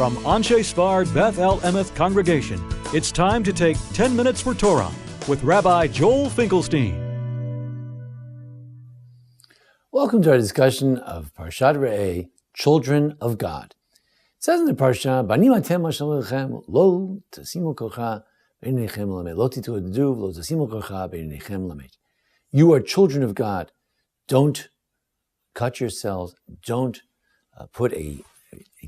From Anshei Sphard-Beth Emeth congregation, it's time to take 10 minutes for Torah with Rabbi Joel Finkelstein. Welcome to our discussion of Parshat Re'eh, Children of God. It says in the Parsha, Banim atem mashalechem lo tasimu kocha b'nechem lamed, lo titu aduv lo tasimu kocha b'nechem lamed. You are children of God. Don't cut yourselves. Don't put a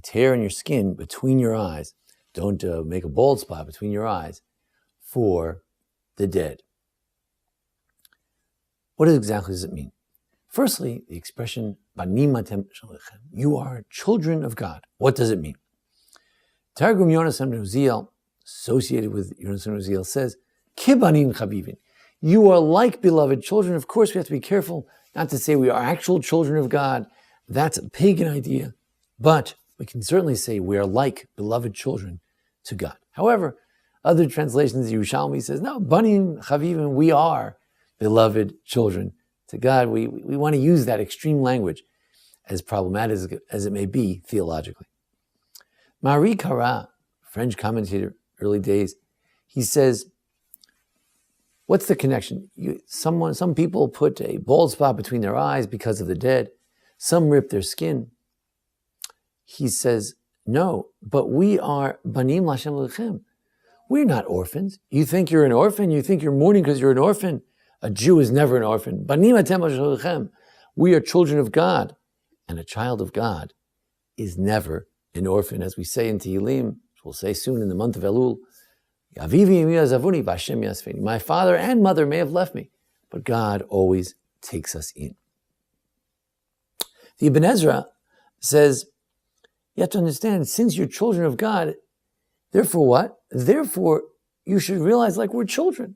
tear in your skin between your eyes. Don't make a bald spot between your eyes for the dead. What exactly does it mean? Firstly, the expression Banim atem shalechem. You are children of God. What does it mean? Targum Yonasan Uziel, associated with Yonasan Uziel, says, Kibanim chavivin. You are like beloved children. Of course, we have to be careful not to say we are actual children of God. That's a pagan idea. But we can certainly say we are like beloved children to God. However, other translations, Yerushalmi says, no, Banim chavivin, we are beloved children to God. We want to use that extreme language, as problematic as it may be theologically. Marie Cara, French commentator, early days, he says, what's the connection? Some people put a bald spot between their eyes because of the dead. Some rip their skin. He says, no, but we are banim l'Hashem l'Lechem. We're not orphans. You think you're an orphan? You think you're mourning because you're an orphan? A Jew is never an orphan. Banim atem l'Hashem. We are children of God. And a child of God is never an orphan. As we say in Tehillim, we'll say soon in the month of Elul, my father and mother may have left me, but God always takes us in. The Ibn Ezra says, you have to understand, since you're children of God, therefore what? Therefore, you should realize like we're children.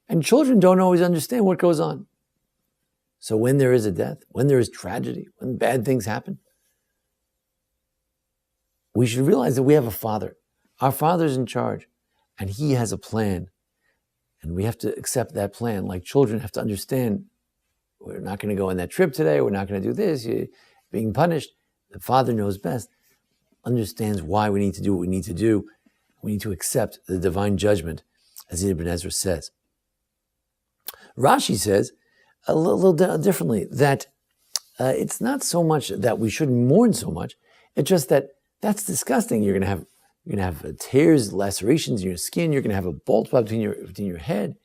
And children don't always understand what goes on. So when there is a death, when there is tragedy, when bad things happen, we should realize that we have a Father. Our Father's in charge. And He has a plan. And we have to accept that plan. Like children have to understand, we're not going to go on that trip today, we're not going to do this, you're being punished. The Father knows best, understands why we need to do what we need to do. We need to accept the divine judgment, as Ibn Ezra says. Rashi says, a little differently, that it's not so much that we shouldn't mourn so much, it's just that that's disgusting. You're going to have tears, lacerations in your skin. You're going to have a bald spot between your head.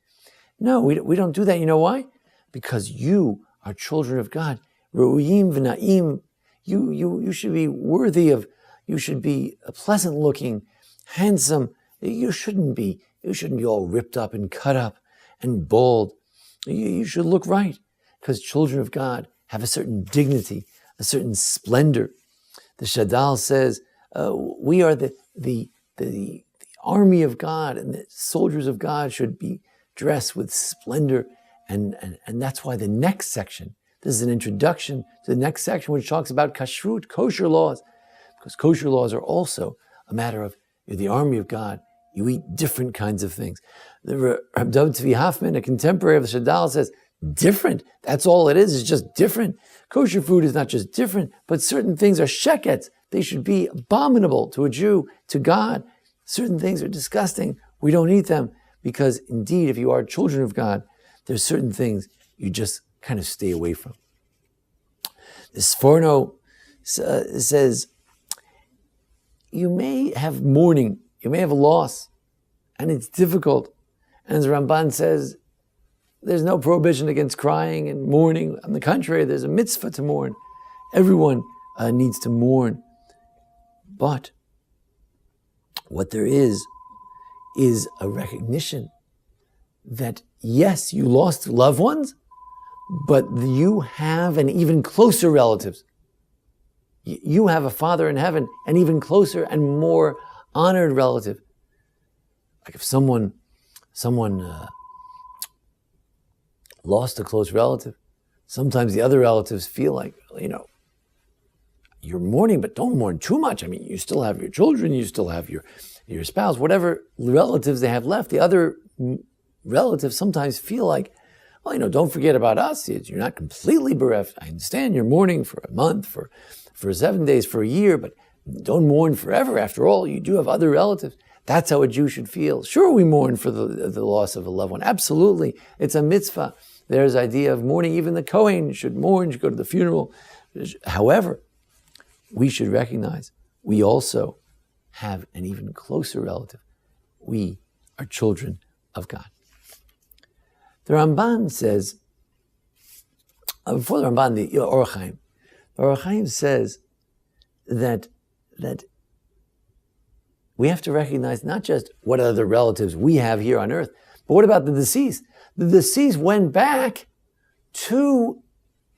No, we don't do that. You know why? Because you are children of God. Ru'im v'na'im. You should be worthy of. You should be pleasant looking, handsome. You shouldn't be all ripped up and cut up and bald. You should look right, because children of God have a certain dignity, a certain splendor. The Shadal says, we are the army of God, and the soldiers of God should be dressed with splendor. And that's why the next section, this is an introduction to the next section, which talks about kashrut, kosher laws, because kosher laws are also a matter of, you're the army of God. You eat different kinds of things. The Rabbi Tzvi Hoffman, a contemporary of the Shadal, says, different. That's all it is. It's just different. Kosher food is not just different, but certain things are shekets. They should be abominable to a Jew, to God. Certain things are disgusting. We don't eat them because, indeed, if you are children of God, there's certain things you just kind of stay away from. The Sforno says, you may have mourning, you may have a loss, and it's difficult. And as Ramban says, there's no prohibition against crying and mourning. On the contrary, there's a mitzvah to mourn. Everyone needs to mourn. But what there is a recognition that, yes, you lost loved ones, but you have an even closer relatives. You have a Father in heaven, an even closer and more honored relative. Like if someone lost a close relative, sometimes the other relatives feel like, you're mourning, but don't mourn too much. I mean, you still have your children, you still have your spouse, whatever relatives they have left. The other relatives sometimes feel like, don't forget about us. You're not completely bereft. I understand you're mourning for a month, for 7 days, for a year, but Don't mourn forever. After all, you do have other relatives. That's how a Jew should feel. Sure, we mourn for the loss of a loved one. Absolutely. It's a mitzvah. There's the idea of mourning. Even the Kohen should mourn, should go to the funeral. However, we should recognize we also have an even closer relative. We are children of God. The Ramban says, before the Ramban, the Orach Chaim. The Orach Chaim says that we have to recognize not just what other relatives we have here on earth, but what about the deceased? The deceased went back to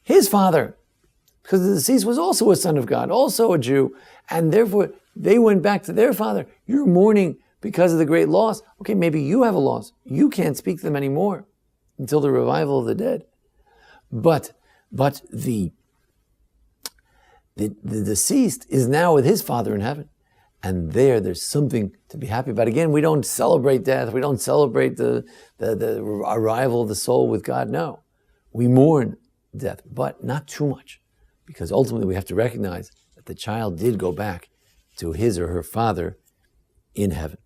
his father, because the deceased was also a son of God, also a Jew, and therefore they went back to their father. You're mourning because of the great loss. Okay, maybe you have a loss. You can't speak to them anymore until the revival of the dead. But the deceased is now with his Father in heaven. And there's something to be happy about. Again, we don't celebrate death. We don't celebrate the arrival of the soul with God. No, we mourn death, but not too much. Because ultimately we have to recognize that the child did go back to his or her father in heaven.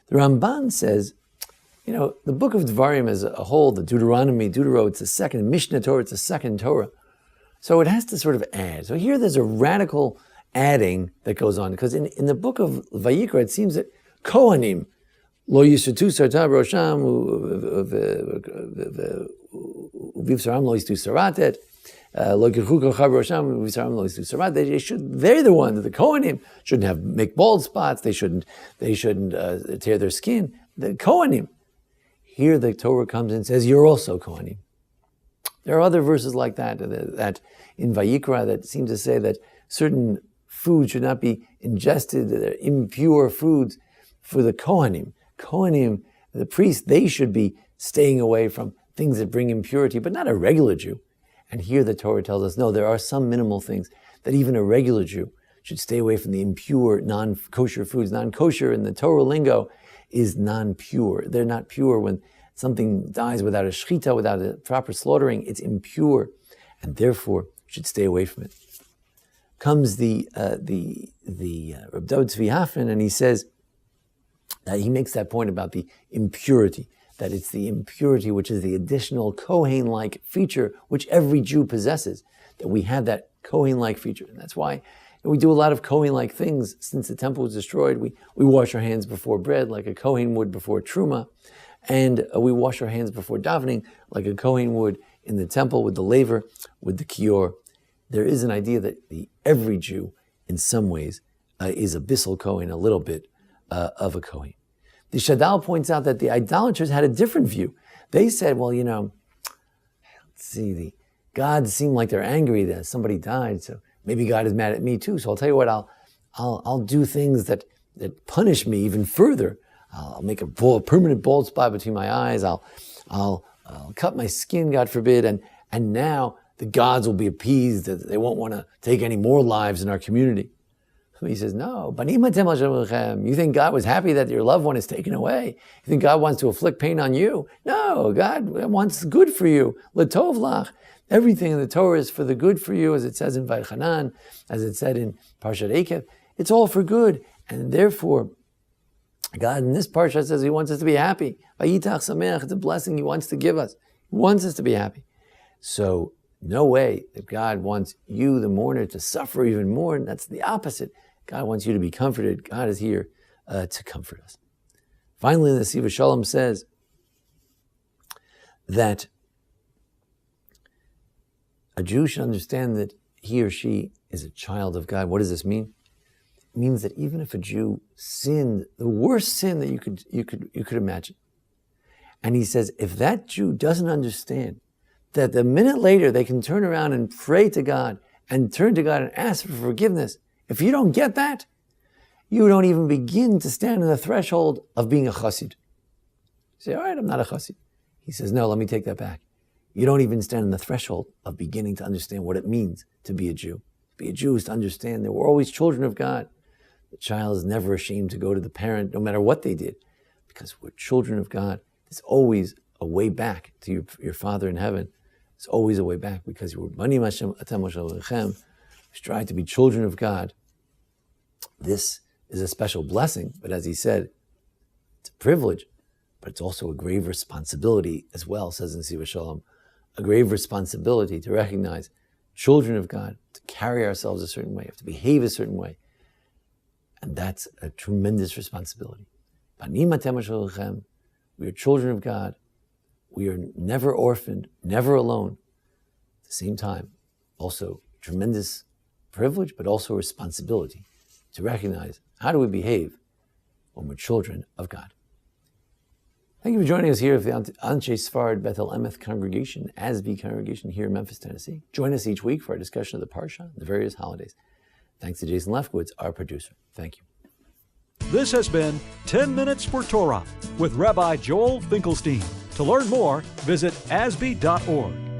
The Ramban says, the book of Devarim as a whole, the Deuteronomy, it's the second Mishnah Torah, it's the second Torah. So it has to sort of add. So here there's a radical adding that goes on, because in the book of Vayikra, it seems that Kohanim, lo yishatu sarta rosham, uvivsaram lo yishtu saratet, lo kirchu kochav rosham, uvivsaram lo yishtu saratet. They're the ones, the Kohanim shouldn't make bald spots, they shouldn't tear their skin. The Kohanim. Here the Torah comes and says, you're also Kohanim. There are other verses like that in Vayikra that seem to say that certain foods should not be ingested, they're impure foods for the Kohanim. Kohanim, the priests, they should be staying away from things that bring impurity, but not a regular Jew. And here the Torah tells us, no, there are some minimal things that even a regular Jew should stay away from, the impure, non-kosher foods. Non-kosher in the Torah lingo is non-pure. They're not pure. When something dies without a shechita, without a proper slaughtering, it's impure, and therefore should stay away from it. Comes the Rabbi Tzvi Hafin, and he says that he makes that point about the impurity, that it's the impurity which is the additional Kohen-like feature which every Jew possesses, that we have that Kohen-like feature, and that's why we do a lot of Kohen-like things. Since the temple was destroyed, we wash our hands before bread like a Kohen would before Truma, and we wash our hands before davening like a Kohen would in the temple with the laver, with the kior. There is an idea that every Jew, in some ways, is a bissel Kohen, a little bit of a Kohen. The Shadal points out that the idolaters had a different view. They said, well, let's see, the gods seem like they're angry that somebody died, so maybe God is mad at me too. So I'll tell you what, I'll do things that punish me even further. I'll make a permanent bald spot between my eyes. I'll cut my skin, God forbid, and now the gods will be appeased that they won't want to take any more lives in our community. So he says, no, you think God was happy that your loved one is taken away? You think God wants to inflict pain on you? No, God wants good for you. L'tov lach. Everything in the Torah is for the good for you, as it says in Vaychanan, as it said in Parshat Ekev. It's all for good, and therefore, God in this parsha says He wants us to be happy. Vayitach sameach, it's a blessing He wants to give us. He wants us to be happy. So, no way that God wants you, the mourner, to suffer even more. And that's the opposite. God wants you to be comforted. God is here to comfort us. Finally, the Siva Shalom says that a Jew should understand that he or she is a child of God. What does this mean? It means that even if a Jew sinned, the worst sin that you could imagine, and he says, if that Jew doesn't understand that the minute later they can turn around and pray to God and turn to God and ask for forgiveness, if you don't get that, you don't even begin to stand on the threshold of being a chassid. You say, all right, I'm not a chassid. He says, no, let me take that back. You don't even stand on the threshold of beginning to understand what it means to be a Jew. To be a Jew is to understand that we're always children of God. The child is never ashamed to go to the parent, no matter what they did, because we're children of God. There's always a way back to your Father in heaven. It's always a way back, because we're Banim Hashem Atem Moshe Lechem. Strive to be children of God this is a special blessing, but as he said, it's a privilege, but it's also a grave responsibility as well, says in Siva Shalom, a grave responsibility to recognize children of God, to carry ourselves a certain way, have to behave a certain way. And that's a tremendous responsibility. We are children of God. We are never orphaned, never alone. At the same time, also tremendous privilege, but also responsibility to recognize how do we behave when we're children of God. Thank you for joining us here at the Anshei Sphard-Beth Emeth congregation, ASB congregation here in Memphis, Tennessee. Join us each week for our discussion of the Parsha and the various holidays. Thanks to Jason Lefkowitz, our producer. Thank you. This has been 10 Minutes for Torah with Rabbi Joel Finkelstein. To learn more, visit asb.org.